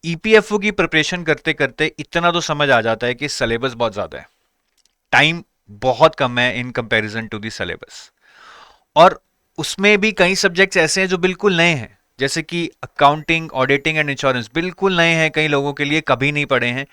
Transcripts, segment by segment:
EPFO की preparation करते करते इतना तो समझ आ जाता है कि सिलेबस बहुत ज्यादा है, टाइम बहुत कम है in comparison to the syllabus. और उसमें भी कई सब्जेक्ट्स ऐसे हैं जो बिल्कुल नए हैं, जैसे कि अकाउंटिंग, ऑडिटिंग एंड इंश्योरेंस बिल्कुल नए हैं, कई लोगों के लिए कभी नहीं पढ़े हैं।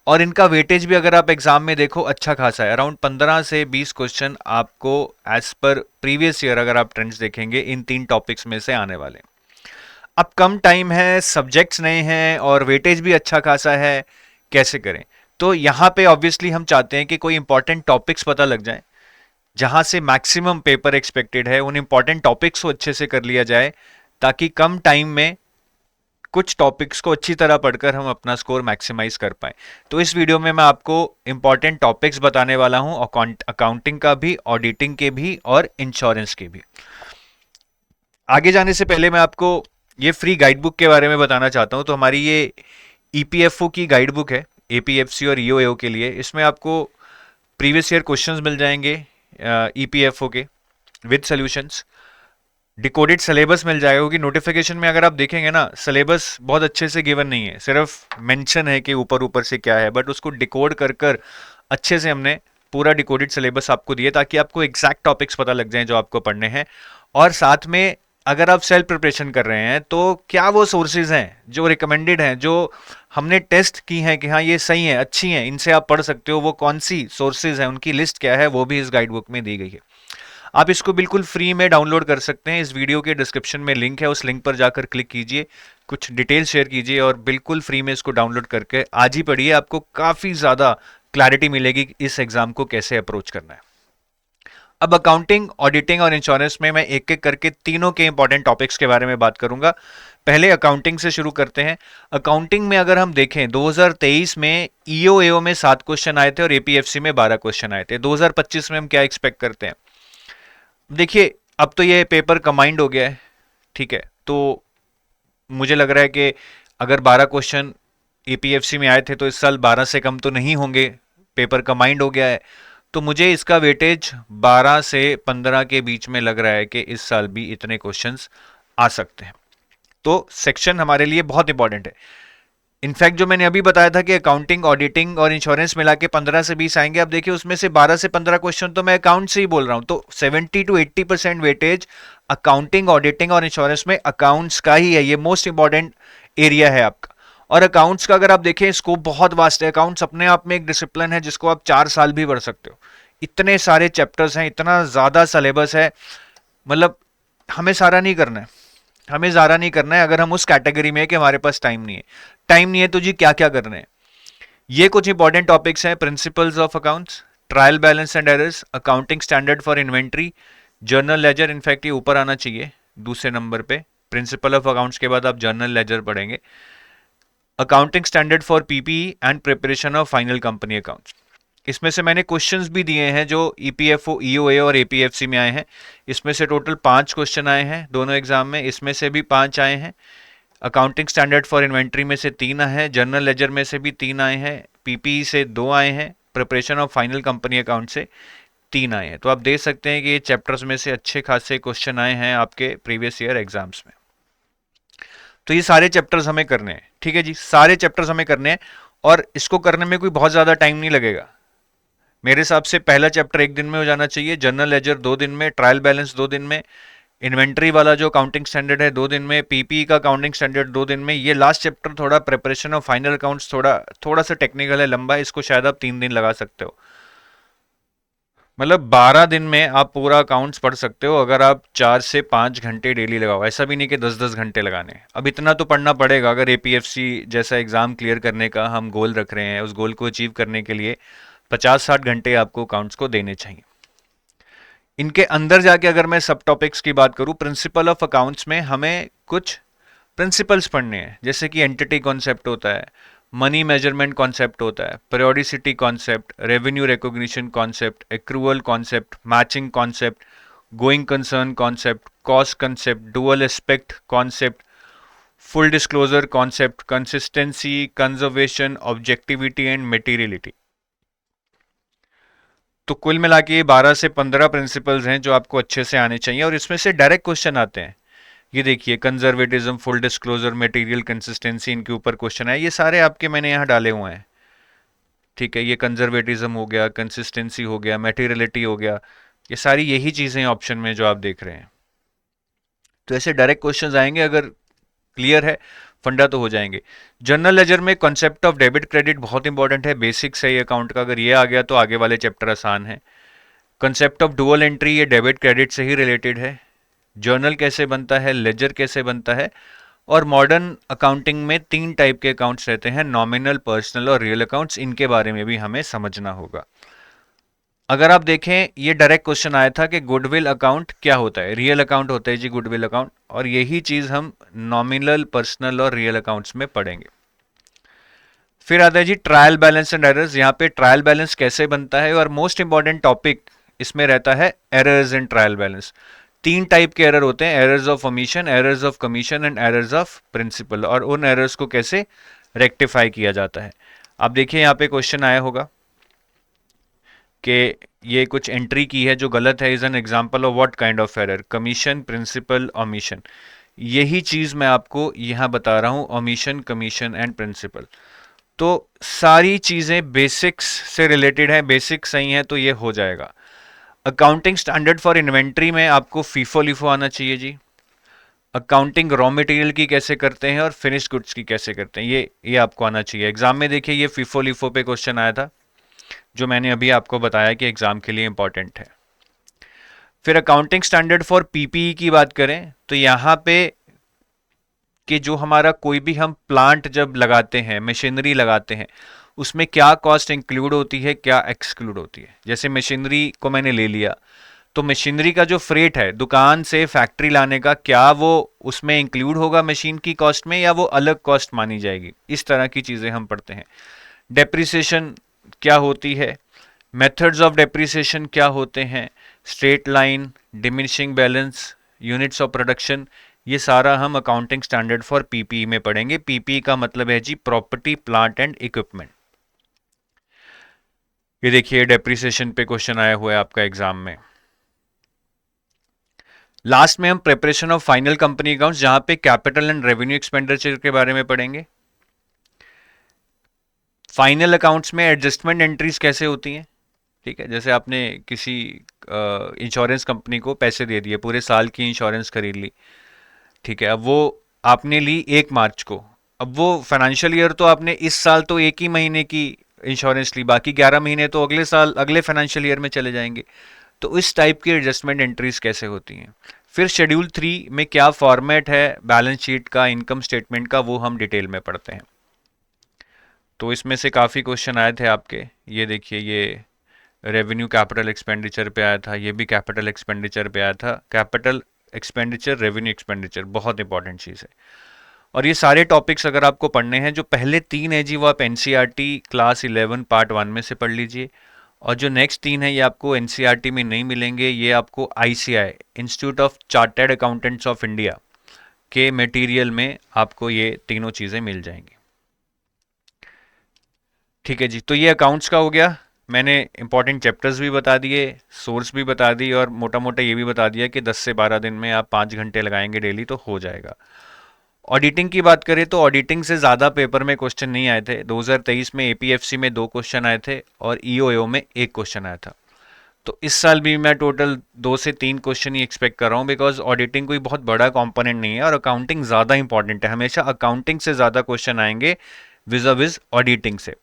और इनका वेटेज भी अगर आप एग्जाम में देखो अच्छा खासा है, अराउंड 15 से 20 क्वेश्चन आपको एज पर प्रीवियस ईयर अगर आप ट्रेंड्स देखेंगे इन तीन टॉपिक्स में से आने वाले। अब कम टाइम है, सब्जेक्ट्स नए हैं और वेटेज भी अच्छा खासा है, कैसे करें? तो यहाँ पे ऑब्वियसली हम चाहते हैं कि कोई इंपॉर्टेंट टॉपिक्स पता लग जाए, जहां से मैक्सिमम पेपर एक्सपेक्टेड है, उन इंपॉर्टेंट टॉपिक्स को अच्छे से कर लिया जाए, ताकि कम टाइम में कुछ टॉपिक्स को अच्छी तरह पढ़कर हम अपना स्कोर मैक्सिमाइज कर पाए। तो इस वीडियो में मैं आपको इंपॉर्टेंट टॉपिक्स बताने वाला हूं, अकाउंटिंग का भी, ऑडिटिंग के भी और इंश्योरेंस के भी। आगे जाने से पहले मैं आपको ये फ्री गाइड बुक के बारे में बताना चाहता हूं। तो हमारी ये ईपीएफओ की गाइड बुक है, एपीएफसी और ईओएओ के लिए। इसमें आपको प्रीवियस ईयर क्वेश्चंस मिल जाएंगे ईपीएफओ के विद सॉल्यूशंस, डिकोडेड सिलेबस मिल जाएगा, क्योंकि नोटिफिकेशन में अगर आप देखेंगे ना, सिलेबस बहुत अच्छे से गिवन नहीं है, सिर्फ मेंशन है कि ऊपर ऊपर से क्या है, बट उसको डिकोड कर कर अच्छे से हमने पूरा डिकोडेड सिलेबस आपको दिए, ताकि आपको एग्जैक्ट टॉपिक्स पता लग जाएं जो आपको पढ़ने हैं। और साथ में अगर आप सेल्फ प्रिपरेशन कर रहे हैं तो क्या वो सोर्सेज हैं जो रिकमेंडेड हैं, जो हमने टेस्ट की हैं कि हाँ ये सही है, अच्छी हैं, इनसे आप पढ़ सकते हो, वो कौन सी सोर्सेज हैं, उनकी लिस्ट क्या है, वो भी इस गाइड बुक में दी गई है। आप इसको बिल्कुल फ्री में डाउनलोड कर सकते हैं। इस वीडियो के डिस्क्रिप्शन में लिंक है, उस लिंक पर जाकर क्लिक कीजिए, कुछ डिटेल शेयर कीजिए और बिल्कुल फ्री में इसको डाउनलोड करके आज ही पढ़िए। आपको काफ़ी ज़्यादा क्लैरिटी मिलेगी कि इस एग्ज़ाम को कैसे अप्रोच करना है। अब अकाउंटिंग, ऑडिटिंग और इंश्योरेंस में मैं एक एक करके तीनों के इंपॉर्टेंट टॉपिक्स के बारे में बात करूंगा। पहले अकाउंटिंग से शुरू करते हैं। अकाउंटिंग में अगर हम देखें, 2023 में ईओएओ में 7 क्वेश्चन आए थे और एपीएफसी में 12 क्वेश्चन आए थे। 2025 में हम क्या एक्सपेक्ट करते हैं? देखिए, अब तो ये पेपर कंबाइंड हो गया है, ठीक है, तो मुझे लग रहा है कि अगर 12 क्वेश्चन एपीएफसी में आए थे तो इस साल 12 से कम तो नहीं होंगे, पेपर कंबाइंड हो गया है। तो मुझे इसका वेटेज 12 से 15 के बीच में लग रहा है कि इस साल भी इतने क्वेश्चंस आ सकते हैं। तो सेक्शन हमारे लिए बहुत इंपॉर्टेंट है। इनफैक्ट जो मैंने अभी बताया था कि अकाउंटिंग, ऑडिटिंग और इंश्योरेंस मिला के 15 से 20 आएंगे, अब देखिए उसमें से 12 से 15 क्वेश्चन तो मैं अकाउंट से ही बोल रहा हूं, तो 70 to 80% वेटेज अकाउंटिंग, ऑडिटिंग और इंश्योरेंस में अकाउंट्स का ही है। ये मोस्ट इंपॉर्टेंट एरिया है आपका। और अकाउंट्स का अगर आप देखें, स्कोप बहुत वास्ट है। अकाउंट्स अपने आप में एक डिसिप्लिन है जिसको आप 4 साल भी पढ़ सकते हो। इतने सारे चैप्टर्स हैं, इतना ज्यादा सिलेबस है, मतलब हमें सारा नहीं करना है, हमें ज़्यादा नहीं करना है। अगर हम उस कैटेगरी में है कि हमारे पास टाइम नहीं है, टाइम नहीं है तो जी क्या क्या करना है। ये कुछ इंपॉर्टेंट टॉपिक्स हैं: principles of accounts, trial balance and errors, accounting standard for inventory, journal ledger. In fact ये ऊपर आना चाहिए दूसरे नंबर पे, प्रिंसिपल ऑफ अकाउंट्स के बाद आप जर्नल लेजर पढ़ेंगे। Accounting standard for PPE and preparation of final company accounts. इसमें से मैंने क्वेश्चंस भी दिए हैं जो ईपीएफओ, ईओए और एपीएफसी में आए हैं। इसमें से टोटल 5 क्वेश्चन आए हैं दोनों एग्जाम में, इसमें से भी 5 आए हैं। अकाउंटिंग स्टैंडर्ड फॉर इन्वेंट्री में से 3 आए हैं, जर्नल लेजर में से भी 3 आए हैं, पीपीई से 2 आए हैं, preparation of final company account से 3 आए हैं। तो आप देख सकते हैं कि ये चैप्टर्स में से अच्छे खासे क्वेश्चन आए हैं आपके प्रीवियस ईयर एग्जाम्स में। तो ये सारे चैप्टर्स हमें करने हैं, ठीक है जी, सारे चैप्टर्स हमें करने हैं। और इसको करने में कोई बहुत ज़्यादा टाइम नहीं लगेगा। मेरे हिसाब से पहला चैप्टर 1 दिन में हो जाना चाहिए, जनरल लेजर 2 दिन में, ट्रायल बैलेंस 2 दिन में, इन्वेंट्री वाला जो अकाउंटिंग स्टैंडर्ड है 2 दिन में, पीपीई का अकाउंटिंग स्टैंडर्ड 2 दिन में। ये लास्ट चैप्टर थोड़ा प्रिपरेशन ऑफ फाइनल अकाउंट्स थोड़ा थोड़ा सा टेक्निकल है, लंबा है, इसको शायद आप 3 दिन लगा सकते हो। मतलब 12 दिन में आप पूरा अकाउंट्स पढ़ सकते हो अगर आप 4 से 5 घंटे डेली लगाओ। ऐसा भी नहीं कि 10-10 घंटे लगाने। अब इतना तो पढ़ना पड़ेगा अगर एपीएफसी जैसा एग्जाम क्लियर करने का हम गोल रख रहे हैं। उस गोल को अचीव करने के लिए 50-60 घंटे आपको अकाउंट्स को देने चाहिए। इनके अंदर जाके अगर मैं सब टॉपिक्स की बात करूं, प्रिंसिपल ऑफ अकाउंट्स में हमें कुछ प्रिंसिपल्स पढ़ने हैं, जैसे कि एंटिटी कॉन्सेप्ट होता है, मनी मेजरमेंट कॉन्सेप्ट होता है, periodicity concept, revenue recognition concept, accrual concept, matching concept, going concern concept, cost concept, dual aspect concept, full disclosure concept, consistency, conservation, objectivity and materiality. तो कुल मिला के 12 से 15 प्रिंसिपल्स हैं जो आपको अच्छे से आने चाहिए और इसमें से डायरेक्ट क्वेश्चन आते हैं। ये देखिए conservatism, full disclosure, material consistency, इनके ऊपर क्वेश्चन है। ये सारे आपके मैंने यहाँ डाले हुए हैं। ठीक है, ये कंजर्वेटिज्म हो गया, कंसिस्टेंसी हो गया, मटेरियलिटी हो गया, ये सारी यही चीजें ऑप्शन में जो आप देख रहे हैं। तो ऐसे डायरेक्ट क्वेश्चंस आएंगे, अगर क्लियर है फंडा तो हो जाएंगे। जनरल लेजर में कॉन्सेप्ट ऑफ डेबिट क्रेडिट बहुत इंपॉर्टेंट है, बेसिक्स है ये अकाउंट का, अगर ये आ गया तो आगे वाले चैप्टर आसान है। कंसेप्ट ऑफ डुअल एंट्री, ये डेबिट क्रेडिट से ही रिलेटेड है। जर्नल कैसे बनता है, लेजर कैसे बनता है, और मॉडर्न अकाउंटिंग में 3 टाइप के अकाउंट्स रहते हैं, नॉमिनल, पर्सनल और रियल अकाउंट्स, इनके बारे में भी हमें समझना होगा। अगर आप देखें, ये डायरेक्ट क्वेश्चन आया था कि गुडविल अकाउंट क्या होता है, रियल अकाउंट होता है जी गुडविल अकाउंट, और यही चीज हम नॉमिनल, पर्सनल और रियल अकाउंट्स में पढ़ेंगे। फिर आता है जी ट्रायल बैलेंस एंड एरर्स, यहाँ पे ट्रायल बैलेंस कैसे बनता है, और मोस्ट इंपॉर्टेंट टॉपिक इसमें रहता है errors in trial balance. 3 type के एरर होते हैं, errors of omission, errors of commission and errors of principle, और उन एरर्स को कैसे रेक्टिफाई किया जाता है। आप देखिए यहाँ पे क्वेश्चन आया होगा कि ये कुछ एंट्री की है जो गलत है, is an example of what kind of error, commission, principle, omission. यही चीज मैं आपको यहां बता रहा हूं, ओमिशन, कमीशन एंड प्रिंसिपल। तो सारी चीजें बेसिक्स से रिलेटेड है, बेसिक सही है तो ये हो जाएगा। अकाउंटिंग स्टैंडर्ड फॉर इन्वेंट्री में आपको फीफो लिफो आना चाहिए जी। अकाउंटिंग रॉ मटेरियल की कैसे करते हैं और फिनिश्ड गुड्स की कैसे करते हैं, ये आपको आना चाहिए। एग्जाम में देखिए ये फीफो लिफो पे क्वेश्चन आया था, जो मैंने अभी आपको बताया कि एग्जाम के लिए इंपॉर्टेंट है। फिर अकाउंटिंग स्टैंडर्ड फॉर पीपीई की बात करें तो यहाँ पे कि जो हमारा कोई भी हम प्लांट जब लगाते हैं, मशीनरी लगाते हैं, उसमें क्या कॉस्ट इंक्लूड होती है, क्या एक्सक्लूड होती है। जैसे मशीनरी को मैंने ले लिया, तो मशीनरी का जो फ्रेट है दुकान से फैक्ट्री लाने का, क्या वो उसमें इंक्लूड होगा मशीन की कॉस्ट में, या वो अलग कॉस्ट मानी जाएगी। इस तरह की चीजें हम पढ़ते हैं। डेप्रिसिएशन क्या होती है, मेथड्स ऑफ डेप्रिसिएशन क्या होते हैं, straight line, diminishing balance, units of production, ये सारा हम अकाउंटिंग स्टैंडर्ड फॉर पीपीई में पढ़ेंगे। पीपीई का मतलब है जी प्रॉपर्टी, प्लांट एंड इक्विपमेंट। ये देखिए डेप्रिसिएशन पे क्वेश्चन आया हुआ है आपका एग्जाम में। लास्ट में हम preparation of final company accounts, जहां पे कैपिटल एंड रेवेन्यू एक्सपेंडिचर के बारे में पढ़ेंगे। फाइनल अकाउंट्स में एडजस्टमेंट एंट्रीज कैसे होती हैं। ठीक है, जैसे आपने किसी इंश्योरेंस कंपनी को पैसे दे दिए, पूरे साल की इंश्योरेंस खरीद ली, ठीक है, अब वो आपने ली 1 मार्च को, अब वो फाइनेंशियल ईयर तो आपने इस साल तो एक ही महीने की इंश्योरेंस ली, बाकी 11 महीने तो अगले साल अगले फाइनेंशियल ईयर में चले जाएंगे। तो इस टाइप की एडजस्टमेंट एंट्रीज कैसे होती हैं। फिर शेड्यूल 3 में क्या फॉर्मेट है बैलेंस शीट का, इनकम स्टेटमेंट का, वो हम डिटेल में पढ़ते हैं। तो इसमें से काफ़ी क्वेश्चन आए थे आपके। ये देखिए, ये रेवेन्यू कैपिटल एक्सपेंडिचर पे आया था, ये भी कैपिटल एक्सपेंडिचर पे आया था। कैपिटल एक्सपेंडिचर, रेवेन्यू एक्सपेंडिचर बहुत इंपॉर्टेंट चीज़ है। और ये सारे टॉपिक्स अगर आपको पढ़ने हैं, जो पहले 3 है जी वो आप एनसीईआरटी क्लास 11 पार्ट 1 में से पढ़ लीजिए, और जो नेक्स्ट 3 है ये आपको एनसीईआरटी में नहीं मिलेंगे, ये आपको ICI, institute of chartered accountants of India के मटेरियल में आपको ये तीनों चीज़ें मिल जाएंगी। ठीक है जी, तो ये अकाउंट्स का हो गया। मैंने इंपॉर्टेंट चैप्टर्स भी बता दिए, सोर्स भी बता दी, और मोटा मोटा ये भी बता दिया कि 10 से 12 दिन में आप 5 घंटे लगाएंगे डेली तो हो जाएगा। ऑडिटिंग की बात करें तो ऑडिटिंग से ज़्यादा पेपर में क्वेश्चन नहीं आए थे। 2023 में एपीएफसी में 2 क्वेश्चन आए थे और ईओएओ में 1 क्वेश्चन आया था। तो इस साल भी मैं टोटल 2 से 3 क्वेश्चन ही एक्सपेक्ट कर रहा हूँ, बिकॉज ऑडिटिंग कोई बहुत बड़ा कंपोनेंट नहीं है और अकाउंटिंग ज़्यादा इंपॉर्टेंट है। हमेशा अकाउंटिंग से ज़्यादा क्वेश्चन आएंगे विज़ ऑडिटिंग से।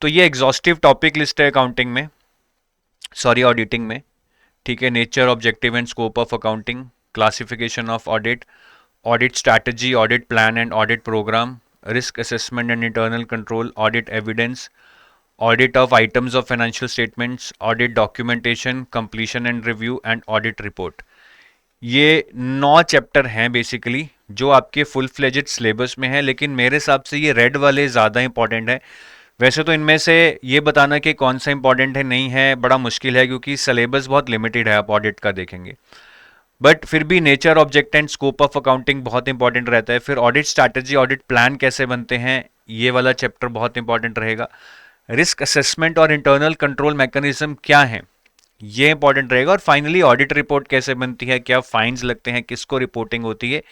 तो ये एग्जॉस्टिव टॉपिक लिस्ट है अकाउंटिंग में, सॉरी ऑडिटिंग में। ठीक है, nature, objective and scope of accounting, classification of audit, audit strategy, audit plan and audit programme, risk assessment and internal control, audit evidence, audit of items of financial statements, audit documentation, completion and review and audit report. ये 9 chapter हैं basically जो आपके full fledged syllabus में है, लेकिन मेरे हिसाब से ये रेड वाले ज़्यादा इंपॉर्टेंट है। वैसे तो इनमें से ये बताना कि कौन सा इंपॉर्टेंट है नहीं है बड़ा मुश्किल है, क्योंकि सिलेबस बहुत लिमिटेड है, आप ऑडिट का देखेंगे। बट फिर भी nature, object and scope of accounting बहुत इंपॉर्टेंट रहता है। फिर ऑडिट स्ट्रैटेजी, ऑडिट प्लान कैसे बनते हैं, ये वाला चैप्टर बहुत इंपॉर्टेंट रहेगा। रिस्क असेसमेंट और इंटरनल कंट्रोल मैकेनिज्म क्या है, ये इंपॉर्टेंट रहेगा। और फाइनली ऑडिट रिपोर्ट कैसे बनती है, क्या फाइन्स लगते हैं, किसको रिपोर्टिंग होती है,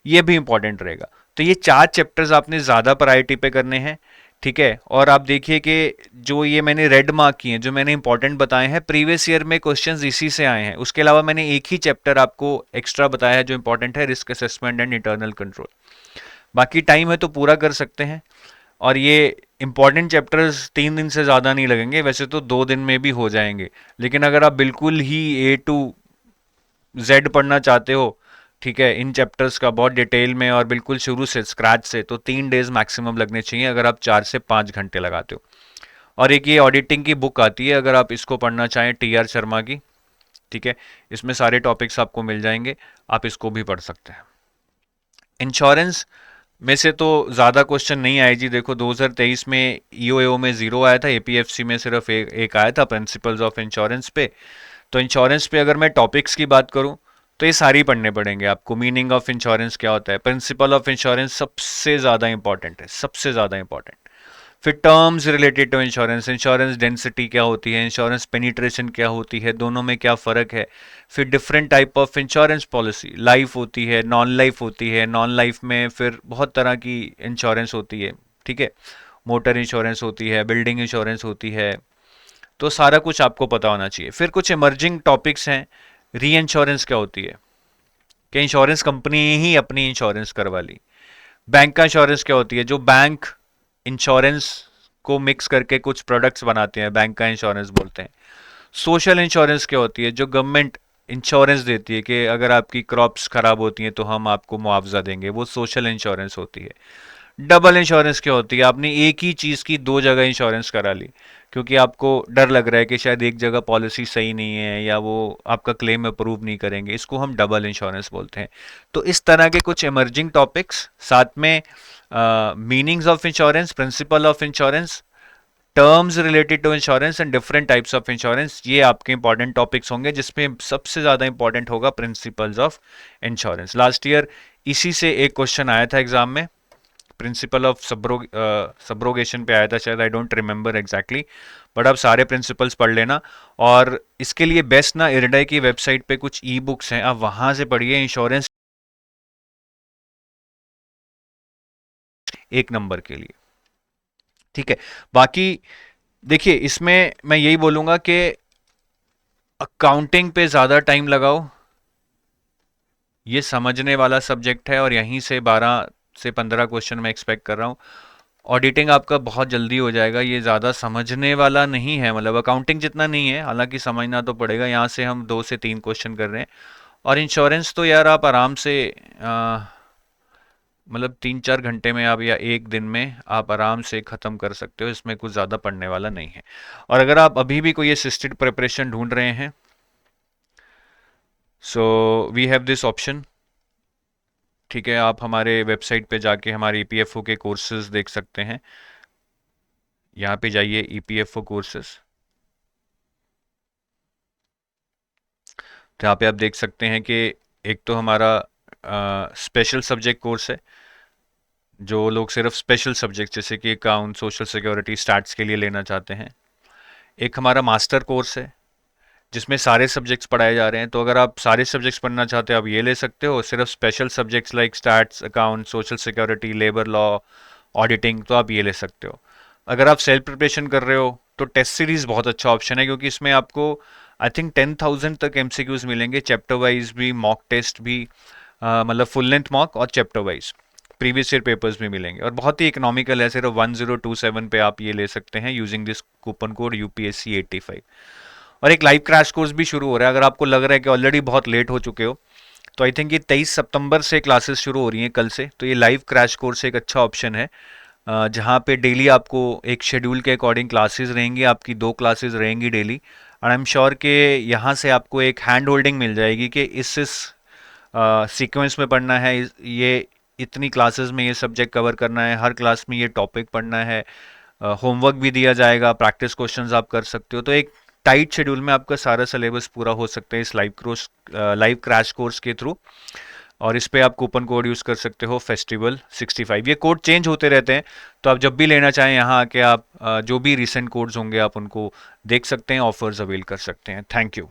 ये भी इंपॉर्टेंट रहेगा। तो ये 4 चैप्टर्स आपने ज़्यादा प्रायोरिटी पे करने हैं, ठीक है। और आप देखिए कि जो ये मैंने रेड मार्क किए हैं, जो मैंने इंपॉर्टेंट बताए हैं, प्रीवियस ईयर में क्वेश्चंस इसी से आए हैं। उसके अलावा मैंने एक ही चैप्टर आपको एक्स्ट्रा बताया है जो इंपॉर्टेंट है, risk assessment and internal control. बाकी टाइम है तो पूरा कर सकते हैं। और ये इंपॉर्टेंट चैप्टर्स 3 दिन से ज़्यादा नहीं लगेंगे, वैसे तो 2 दिन में भी हो जाएंगे। लेकिन अगर आप बिल्कुल ही A to Z पढ़ना चाहते हो, ठीक है, इन चैप्टर्स का बहुत डिटेल में और बिल्कुल शुरू से स्क्रैच से, तो 3 डेज मैक्सिमम लगने चाहिए अगर आप 4 से 5 घंटे लगाते हो। और एक ये ऑडिटिंग की बुक आती है, अगर आप इसको पढ़ना चाहें, TR शर्मा की, ठीक है, इसमें सारे टॉपिक्स आपको मिल जाएंगे, आप इसको भी पढ़ सकते हैं। इंश्योरेंस में से तो ज़्यादा क्वेश्चन नहीं आए जी। देखो 2023 में EOAO में 0 आया था, APFC में सिर्फ एक आया था, प्रिंसिपल्स ऑफ इंश्योरेंस पे। तो इंश्योरेंस पे अगर मैं टॉपिक्स की बात करूं तो ये सारी पढ़ने पड़ेंगे आपको। मीनिंग ऑफ इंश्योरेंस क्या होता है, प्रिंसिपल ऑफ इंश्योरेंस सबसे ज़्यादा इंपॉर्टेंट है, सबसे ज़्यादा इंपॉर्टेंट। फिर terms related to insurance, insurance density क्या होती है, इंश्योरेंस पेनिट्रेशन क्या होती है, दोनों में क्या फ़र्क है। फिर different type of insurance policy, life होती है, नॉन लाइफ होती है, नॉन लाइफ में फिर बहुत तरह की इंश्योरेंस होती है, ठीक है, मोटर इंश्योरेंस होती है, बिल्डिंग इंश्योरेंस होती है। तो सारा कुछ आपको पता होना चाहिए। फिर कुछ इमर्जिंग टॉपिक्स हैं, री इंश्योरेंस क्या होती है, कि इंश्योरेंस कंपनी ही अपनी इंश्योरेंस करवा ली। बैंक का इंश्योरेंस क्या होती है, जो बैंक इंश्योरेंस को मिक्स करके कुछ प्रोडक्ट्स बनाते हैं, बैंक का इंश्योरेंस बोलते हैं। सोशल इंश्योरेंस क्या होती है, जो गवर्नमेंट इंश्योरेंस देती है कि अगर आपकी क्रॉप्स खराब होती हैं तो हम आपको मुआवजा देंगे, वो सोशल इंश्योरेंस होती है। डबल इंश्योरेंस क्या होती है, आपने एक ही चीज़ की 2 जगह इंश्योरेंस करा ली, क्योंकि आपको डर लग रहा है कि शायद एक जगह पॉलिसी सही नहीं है या वो आपका क्लेम अप्रूव नहीं करेंगे, इसको हम डबल इंश्योरेंस बोलते हैं। तो इस तरह के कुछ इमर्जिंग टॉपिक्स, साथ में meanings of insurance, principle of insurance, terms related to insurance and different types of insurance, ये आपके इंपॉर्टेंट टॉपिक्स होंगे, जिसमें सबसे ज़्यादा इंपॉर्टेंट होगा principles of insurance. Last year इसी से एक क्वेश्चन आया था एग्जाम में, प्रिंसिपल ऑफ सब्रोगेशन पे आया था शायद, I don't remember exactly, but आप सारे प्रिंसिपल्स पढ़ लेना। और इसके लिए बेस्ट ना इरडाई की वेबसाइट पे कुछ ई बुक्स हैं, आप वहां से पढ़िए, इंश्योरेंस 1 नंबर के लिए, ठीक है। बाकी देखिए, इसमें मैं यही बोलूंगा कि अकाउंटिंग पे ज़्यादा टाइम लगाओ, ये समझने वाला सब्जेक्ट है और यहीं से 12 से 15 क्वेश्चन मैं एक्सपेक्ट कर रहा हूँ। ऑडिटिंग आपका बहुत जल्दी हो जाएगा, ये ज़्यादा समझने वाला नहीं है, मतलब अकाउंटिंग जितना नहीं है, हालांकि समझना तो पड़ेगा। यहाँ से हम 2 से 3 क्वेश्चन कर रहे हैं। और इंश्योरेंस तो यार आप आराम से मतलब 3-4 घंटे में आप, या एक दिन में आप आराम से ख़त्म कर सकते हो, इसमें कुछ ज़्यादा पढ़ने वाला नहीं है। और अगर आप अभी भी कोई असिस्टेड प्रिपरेशन ढूंढ रहे हैं, so we have this option, ठीक है। आप हमारे वेबसाइट पे जाके हमारे EPFO के कोर्सेज देख सकते हैं। यहाँ पे जाइए, EPFO कोर्सेज, तो यहाँ पे आप देख सकते हैं कि एक तो हमारा स्पेशल सब्जेक्ट कोर्स है, जो लोग सिर्फ स्पेशल सब्जेक्ट जैसे कि अकाउंट, सोशल सिक्योरिटी, स्टैट्स के लिए लेना चाहते हैं। एक हमारा मास्टर कोर्स है, जिसमें सारे सब्जेक्ट्स पढ़ाए जा रहे हैं। तो अगर आप सारे सब्जेक्ट्स पढ़ना चाहते हो आप ये ले सकते हो, सिर्फ special subjects like stats, account, social security, labour law, auditing, तो आप ये ले सकते हो। अगर आप सेल्फ प्रिपरेशन कर रहे हो तो टेस्ट सीरीज़ बहुत अच्छा ऑप्शन है, क्योंकि इसमें आपको आई थिंक 10,000 तक MCQs मिलेंगे, चैप्टर वाइज भी, मॉक टेस्ट भी, मतलब फुल लेंथ मॉक और chapter wise previous year papers भी मिलेंगे। और बहुत ही इकोनॉमिकल है, सिर्फ 1027 पे आप ये ले सकते हैं using this coupon code UPSC85। और एक लाइव क्रैश कोर्स भी शुरू हो रहा है, अगर आपको लग रहा है कि ऑलरेडी बहुत लेट हो चुके हो, तो आई थिंक ये 23 सितंबर से क्लासेस शुरू हो रही हैं, कल से। तो ये लाइव क्रैश कोर्स एक अच्छा ऑप्शन है, जहाँ पे डेली आपको एक शेड्यूल के अकॉर्डिंग क्लासेस रहेंगी, आपकी 2 क्लासेस रहेंगी डेली। और आई एम श्योर कि यहाँ से आपको एक हैंड होल्डिंग मिल जाएगी कि इस सीक्वेंस में पढ़ना है, ये इतनी क्लासेस में ये सब्जेक्ट कवर करना है, हर क्लास में ये टॉपिक पढ़ना है, होमवर्क भी दिया जाएगा, प्रैक्टिस क्वेश्चंस आप कर सकते हो। तो एक टाइट शेड्यूल में आपका सारा सिलेबस पूरा हो सकता है इस लाइव क्रैश कोर्स के थ्रू। और इस पे आप कूपन कोड यूज़ कर सकते हो फेस्टिवल65। ये कोड चेंज होते रहते हैं, तो आप जब भी लेना चाहें यहाँ आके आप जो भी रिसेंट कोड्स होंगे आप उनको देख सकते हैं, ऑफर्स अवेल कर सकते हैं। Thank you.